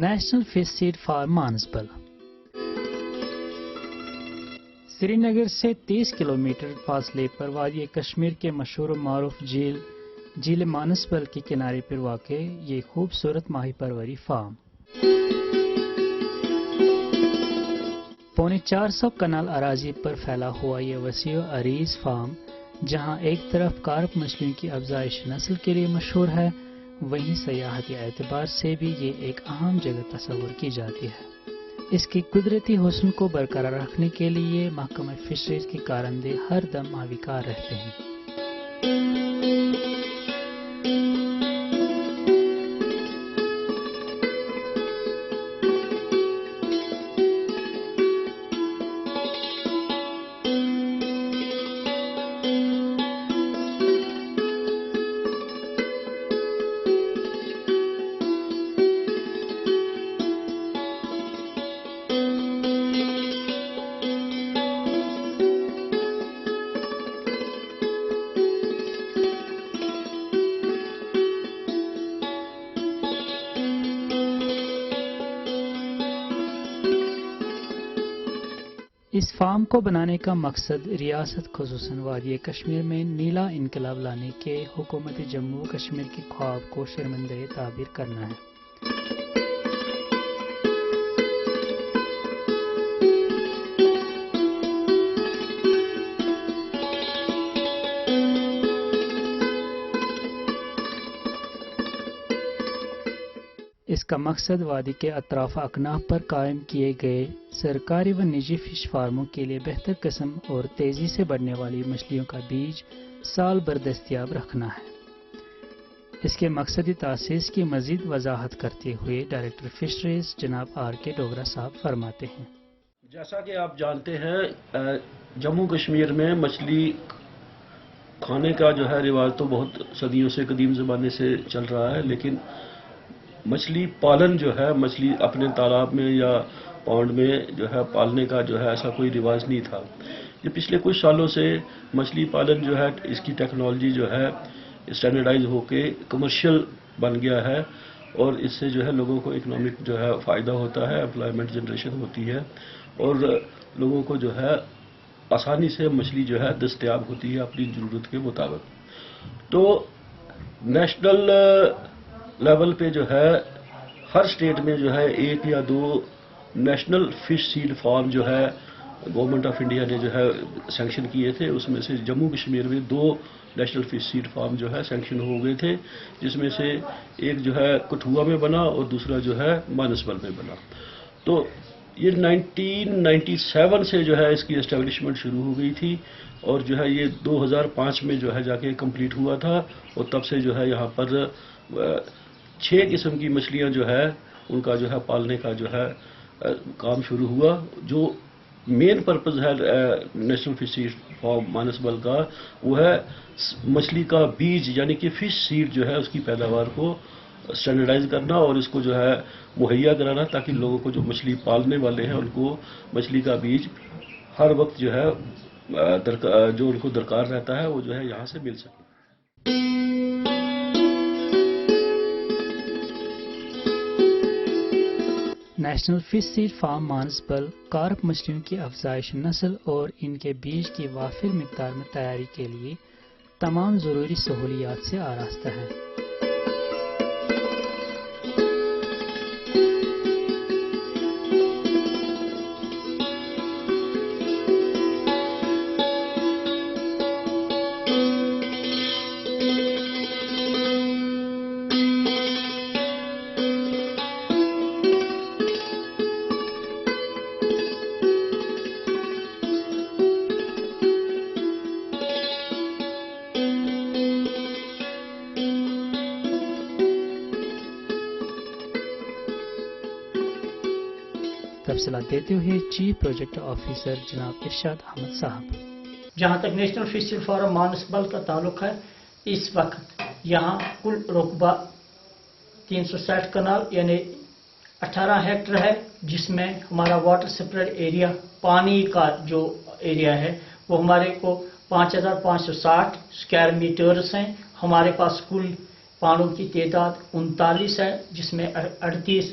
National fish seed farm Manasbal. Srinagar سے 30 kilometre فاصلے پر وادی کشمیر کے مشہور و معروف جھیل مانسبل کے کنارے پر واقع یہ خوبصورت ماہی پروری فارم 450 کنال اراضی پر پھیلا ہوا یہ وسیع و عریض فارم جہاں ایک طرف کارپ مچھلیوں کی افزائش نسل کے لیے مشہور ہے، وہیں سیاحتی اعتبار سے بھی یہ ایک اہم جگہ تصور کی جاتی ہے. اس کی قدرتی حسن کو برقرار رکھنے کے لیے محکمہ فشریز کے کارندے ہر دم ماویکار رہتے ہیں. اس فارم کو بنانے کا مقصد ریاست خصوصاً وادی کشمیر میں نیلا انقلاب لانے کے حکومت جموں و کشمیر کے خواب کو شرمندہ تعبیر کرنا ہے. اس کا مقصد وادی کے اطراف اکناف پر قائم کیے گئے سرکاری و نجی فش فارموں کے لیے بہتر قسم اور تیزی سے بڑھنے والی مچھلیوں کا بیج سال بھر دستیاب رکھنا ہے. اس کے مقصدی تاسیس کی مزید وضاحت کرتے ہوئے ڈائریکٹر فشریز جناب آر کے ڈوگرا صاحب فرماتے ہیں. جیسا کہ آپ جانتے ہیں جموں کشمیر میں مچھلی کھانے کا جو ہے رواج تو بہت صدیوں سے قدیم زمانے سے چل رہا ہے، لیکن مچھلی پالن جو ہے مچھلی اپنے تالاب میں یا پونڈ میں جو ہے پالنے کا جو ہے ایسا کوئی رواج نہیں تھا. یہ پچھلے کچھ سالوں سے مچھلی پالن جو ہے اس کی ٹیکنالوجی جو ہے اسٹینڈرڈائز ہو کے کمرشل بن گیا ہے، اور اس سے جو ہے لوگوں کو اکنامک جو ہے فائدہ ہوتا ہے، امپلائمنٹ جنریشن ہوتی ہے، اور لوگوں کو جو ہے آسانی سے مچھلی جو ہے دستیاب ہوتی ہے اپنی ضرورت کے مطابق. تو نیشنل لیول پہ جو ہے ہر سٹیٹ میں جو ہے 1 یا 2 نیشنل فش سیڈ فارم جو ہے گورنمنٹ آف انڈیا نے جو ہے سینکشن کیے تھے. اس میں سے جموں کشمیر میں 2 نیشنل فش سیڈ فارم جو ہے سینکشن ہو گئے تھے، جس میں سے ایک جو ہے کٹھوا میں بنا اور دوسرا جو ہے مانسبل میں بنا. تو یہ 1997 سے جو ہے اس کی اسٹیبلشمنٹ شروع ہو گئی تھی، اور جو ہے یہ 2005 میں جو ہے جا کے کمپلیٹ ہوا تھا، اور تب سے جو ہے یہاں پر 6 قسم کی مچھلیاں جو ہے ان کا جو ہے پالنے کا جو ہے کام شروع ہوا. جو مین پرپز ہے national fish seed farm Manasbal کا، وہ ہے مچھلی کا بیج یعنی کہ فش سیڈ جو ہے اس کی پیداوار کو اسٹینڈرڈائز کرنا اور اس کو جو ہے مہیا کرانا، تاکہ لوگوں کو جو مچھلی پالنے والے ہیں ان کو مچھلی کا بیج ہر وقت جو ہے جو ان کو درکار رہتا ہے وہ جو ہے یہاں سے مل سکے. National fish seed farm Manasbal carp مچھلیوں کی افزائش نسل اور ان کے بیج کی وافر مقدار میں تیاری کے لیے تمام ضروری سہولیات سے آراستہ ہے. تفصیلات دیتے ہوئے چیف پروجیکٹ آفیسر جناب ارشاد احمد صاحب. جہاں تک national fish seed farm Manasbal کا تعلق ہے، اس وقت یہاں کل رقبہ 360 کنال یعنی 18 ہیکٹر ہے، جس میں ہمارا واٹر سپریڈ ایریا پانی کا جو ایریا ہے وہ ہمارے کو 5560 اسکوائر میٹرز ہیں. ہمارے پاس کل پانڈوں کی تعداد 39 ہے، جس میں 38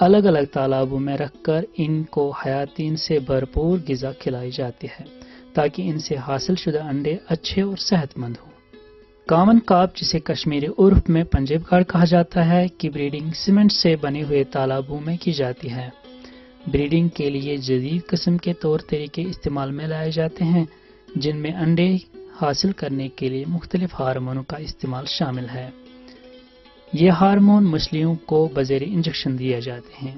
الگ الگ تالابوں میں رکھ کر ان کو حیاتین سے بھرپور غذا کھلائی جاتی ہے تاکہ ان سے حاصل شدہ انڈے اچھے اور صحت مند ہوں۔ کامن کارپ، جسے کشمیری عرف میں پنجیب گاڑ کہا جاتا ہے، کی بریڈنگ سیمنٹ سے بنے ہوئے تالابوں میں کی جاتی ہے۔ بریڈنگ کے لیے جدید قسم کے طور طریقے استعمال میں لائے جاتے ہیں، جن میں انڈے حاصل کرنے کے لیے مختلف ہارمونوں کا استعمال شامل ہے۔ یہ ہارمون مچھلیوں کو بذریعہ انجیکشن دیے جاتے ہیں۔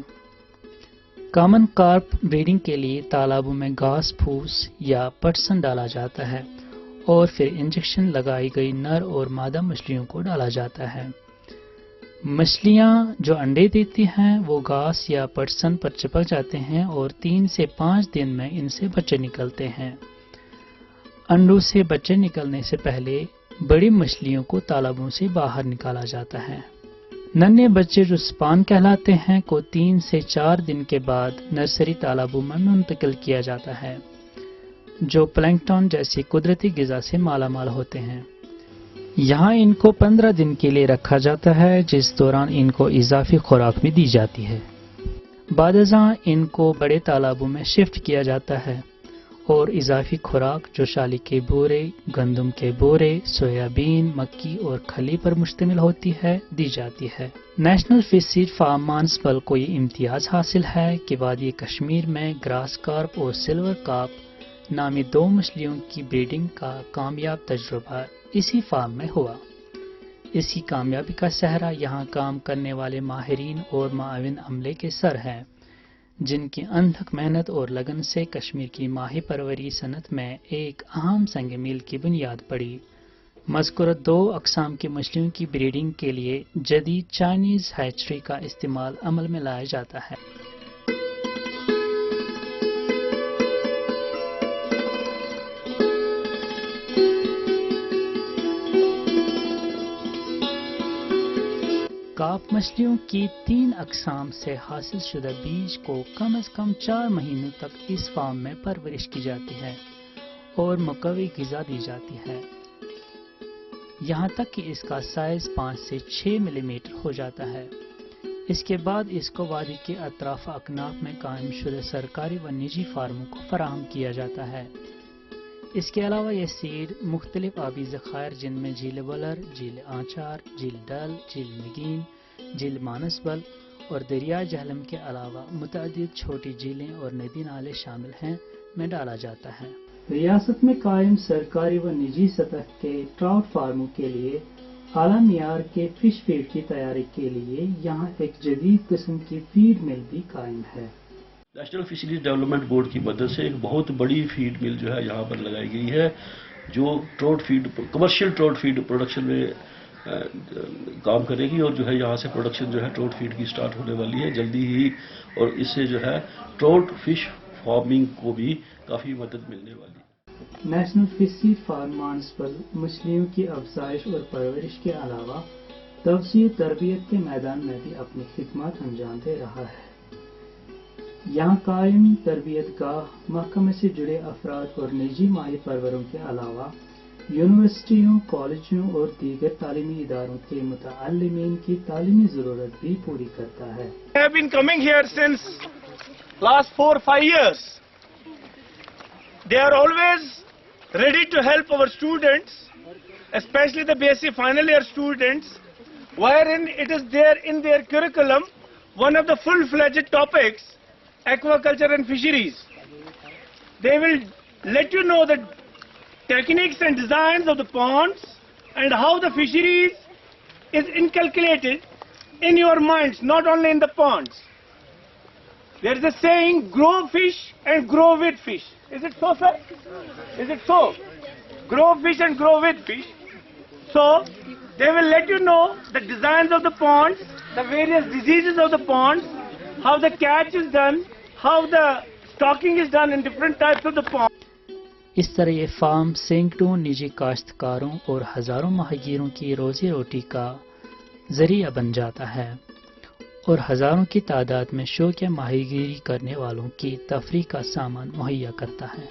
کامن کارپ بریڈنگ کے لیے تالابوں میں گھاس پھوس یا پٹسن ڈالا جاتا ہے اور پھر انجیکشن لگائی گئی نر اور مادہ مچھلیوں کو ڈالا جاتا ہے۔ مچھلیاں جو انڈے دیتی ہیں وہ گھاس یا پٹسن پر چپک جاتے ہیں اور 3 سے 5 دن میں ان سے بچے نکلتے ہیں۔ انڈوں سے بچے نکلنے سے پہلے بڑی مچھلیوں کو تالابوں سے باہر نکالا جاتا ہے۔ ننھے بچے جو سپان کہلاتے ہیں کو 3 سے 4 دن کے بعد نرسری تالابوں میں منتقل کیا جاتا ہے، جو پلانکٹن جیسی قدرتی غذا سے مالا مال ہوتے ہیں۔ یہاں ان کو 15 دن کے لیے رکھا جاتا ہے، جس دوران ان کو اضافی خوراک بھی دی جاتی ہے۔ بعد ازاں ان کو بڑے تالابوں میں شفٹ کیا جاتا ہے اور اضافی خوراک جو شالی کے بورے، گندم کے بورے، سویابین، مکی اور کھلی پر مشتمل ہوتی ہے، دی جاتی ہے۔ National fish seed farm Manasbal کو یہ امتیاز حاصل ہے کہ وادی کشمیر میں گراس کارپ اور سلور کارپ نامی 2 مچھلیوں کی بریڈنگ کا کامیاب تجربہ اسی فارم میں ہوا۔ اس کی کامیابی کا سہرا یہاں کام کرنے والے ماہرین اور معاون عملے کے سر ہے، جن کی انتھک محنت اور لگن سے کشمیر کی ماہی پروری صنعت میں ایک اہم سنگ میل کی بنیاد پڑی۔ مذکورہ 2 اقسام کی مچھلیوں کی بریڈنگ کے لیے جدید چائنیز ہیچری کا استعمال عمل میں لایا جاتا ہے۔ کارپ مچھلیوں کی 3 اقسام سے حاصل شدہ بیج کو کم از کم 4 مہینوں تک اس فارم میں پرورش کی جاتی ہے اور مقوی غذا دی جاتی ہے، یہاں تک کہ اس کا سائز 5 سے 6 ملی میٹر ہو جاتا ہے۔ اس کے بعد اس کو وادی کے اطراف اکناف میں قائم شدہ سرکاری و نجی فارموں کو فراہم کیا جاتا ہے۔ اس کے علاوہ یہ سیڈ مختلف آبی ذخائر جن میں جھیل ولر، جھیل آنچار، جھیل ڈل، جھیل نگین، جھیل مانسبل اور دریا جہلم کے علاوہ متعدد چھوٹی جھیلیں اور ندی نالے شامل ہیں میں ڈالا جاتا ہے۔ ریاست میں قائم سرکاری و نجی سطح کے ٹراؤٹ فارموں کے لیے اعلیٰ معیار کے فش فیڈ کی تیاری کے لیے یہاں ایک جدید قسم کی فیڈ مل بھی قائم ہے۔ نیشنل فشریز ڈیولپمنٹ بورڈ کی مدد سے ایک بہت بڑی فیڈ مل جو ہے یہاں پر لگائی گئی ہے، جو ٹروٹ فیڈ کمرشل ٹروٹ فیڈ پروڈکشن میں کام کرے گی، اور جو ہے یہاں سے پروڈکشن جو ہے ٹروٹ فیڈ کی سٹارٹ ہونے والی ہے جلدی ہی، اور اس سے جو ہے ٹروٹ فش فارمنگ کو بھی کافی مدد ملنے والی ہے۔ National fish seed farm Manasbal مچھلیوں کی افزائش اور پرورش کے علاوہ توسیع تربیت کے میدان میں بھی اپنی خدمات انجام دے رہا ہے۔ یہاں قائم تربیت گاہ محکمے سے جڑے افراد اور نجی ماہی پروروں کے علاوہ یونیورسٹیوں، کالجوں اور دیگر تعلیمی اداروں کے متعلمین کی تعلیمی ضرورت بھی پوری کرتا ہے۔ I have been coming here since last 4-5 years. They are always ready to help our students, especially the BSc final year students, wherein it is there in their curriculum, one of the full-fledged topics, aquaculture and fisheries. They will let you know the techniques and designs of the ponds and how the fisheries is inculcated in your minds, not only in the ponds. There is a saying, grow fish and grow with fish. Is it so, sir? Is it so? Grow fish and grow with fish. So, they will let you know the designs of the ponds, the various diseases of the ponds, how the catch is done, how the stocking is done in different types of the ponds. اس طرح یہ form سینکڑوں نجی کاشتکاروں اور ہزاروں ماہیگیروں کی روزی روٹی کا ذریعہ بن جاتا ہے اور ہزاروں کی تعداد میں شوقیہ ماہی گیری کرنے والوں کی تفریح کا سامان مہیا کرتا ہے۔